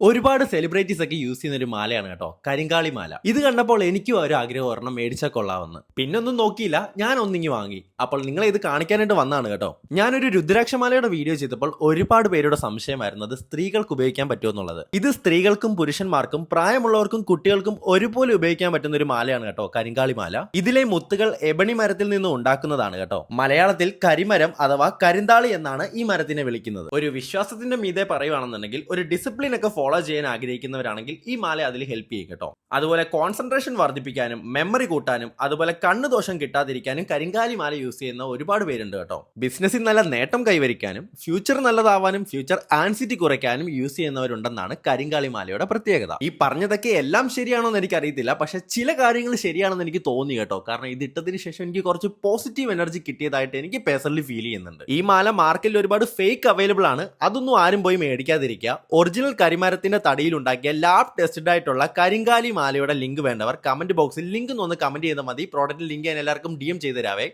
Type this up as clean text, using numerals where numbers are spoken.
ഒരുപാട് സെലിബ്രിറ്റീസ് ഒക്കെ യൂസ് ചെയ്യുന്ന ഒരു മാലയാണ് കേട്ടോ, കരിങ്കാളി മാല. ഇത് കണ്ടപ്പോൾ എനിക്കും ഒരു ആഗ്രഹം ഒരെണ്ണം മേടിച്ചാൽ കൊള്ളാമെന്ന്. പിന്നൊന്നും നോക്കിയില്ല, ഞാൻ ഒന്നിങ്ങി വാങ്ങി. അപ്പോൾ നിങ്ങളെ ഇത് കാണിക്കാനായിട്ട് വന്നതാണ് കേട്ടോ. ഞാനൊരു രുദ്രാക്ഷമാലയുടെ വീഡിയോ ചെയ്തപ്പോൾ ഒരുപാട് പേരുടെ സംശയമായിരുന്നു അത് സ്ത്രീകൾക്ക് ഉപയോഗിക്കാൻ പറ്റുമെന്നുള്ളത്. ഇത് സ്ത്രീകൾക്കും പുരുഷന്മാർക്കും പ്രായമുള്ളവർക്കും കുട്ടികൾക്കും ഒരുപോലെ ഉപയോഗിക്കാൻ പറ്റുന്ന ഒരു മാലയാണ് കേട്ടോ, കരിങ്കാളി മാല. ഇതിലെ മുത്തുകൾ എബണി മരത്തിൽ നിന്ന് ഉണ്ടാക്കുന്നതാണ് കേട്ടോ. മലയാളത്തിൽ കരിമരം അഥവാ കരിന്താളി എന്നാണ് ഈ മരത്തിനെ വിളിക്കുന്നത്. ഒരു വിശ്വാസത്തിന്റെ മീതെ പറയുവാണെന്നുണ്ടെങ്കിൽ ഒരു ഡിസിപ്ലിൻ ഒക്കെ ഫോളോ ചെയ്യാൻ ആഗ്രഹിക്കുന്നവരാണെങ്കിൽ ഈ മാല അതിൽ ഹെൽപ്പ് ചെയ്യും കേട്ടോ. അതുപോലെ കോൺസെൻട്രേഷൻ വർദ്ധിപ്പിക്കാനും മെമ്മറി കൂട്ടാനും അതുപോലെ കണ്ണു ദോഷം കിട്ടാതിരിക്കാനും കരിങ്കാലി മാല യൂസ് ചെയ്യുന്ന ഒരുപാട് പേരുണ്ട് കേട്ടോ. ബിസിനസ്സിൽ നല്ല നേട്ടം കൈവരിക്കാനും ഫ്യൂച്ചർ നല്ലതാവാനും ഫ്യൂച്ചർ ആൻസിറ്റി കുറയ്ക്കാനും യൂസ് ചെയ്യുന്നവരുണ്ടെന്നാണ് കരിങ്കാളി മാലയുടെ പ്രത്യേകത. ഈ പറഞ്ഞതൊക്കെ എല്ലാം ശരിയാണോ എന്ന് എനിക്ക് അറിയത്തില്ല, പക്ഷെ ചില കാര്യങ്ങൾ ശരിയാണെന്ന് എനിക്ക് തോന്നി കേട്ടോ. കാരണം ഇത് ഇട്ടതിന് ശേഷം എനിക്ക് കുറച്ച് പോസിറ്റീവ് എനർജി കിട്ടിയതായിട്ട് എനിക്ക് പേഴ്സണലി ഫീൽ ചെയ്യുന്നുണ്ട്. ഈ മാല മാർക്കറ്റിൽ ഒരുപാട് ഫേക്ക് അവൈലബിൾ ആണ്, അതൊന്നും ആരും പോയി മേടിക്കാതിരിക്കുക. ഒറിജിനൽ കരിമരത്തിന്റെ തടിയിൽ ഉണ്ടാക്കിയ ലാബ് ടെസ്റ്റഡ് ആയിട്ടുള്ള കരിങ്കാലി മാലയുടെ ലിങ്ക് വേണ്ടവർ കമന്റ് ബോക്സിൽ ലിങ്ക് ഒന്ന് കമന്റ് ചെയ്താൽ മതി. പ്രോഡക്റ്റ് ലിങ്ക് ഞാൻ എല്ലാവർക്കും DM ചെയ്ത് തരാവേ.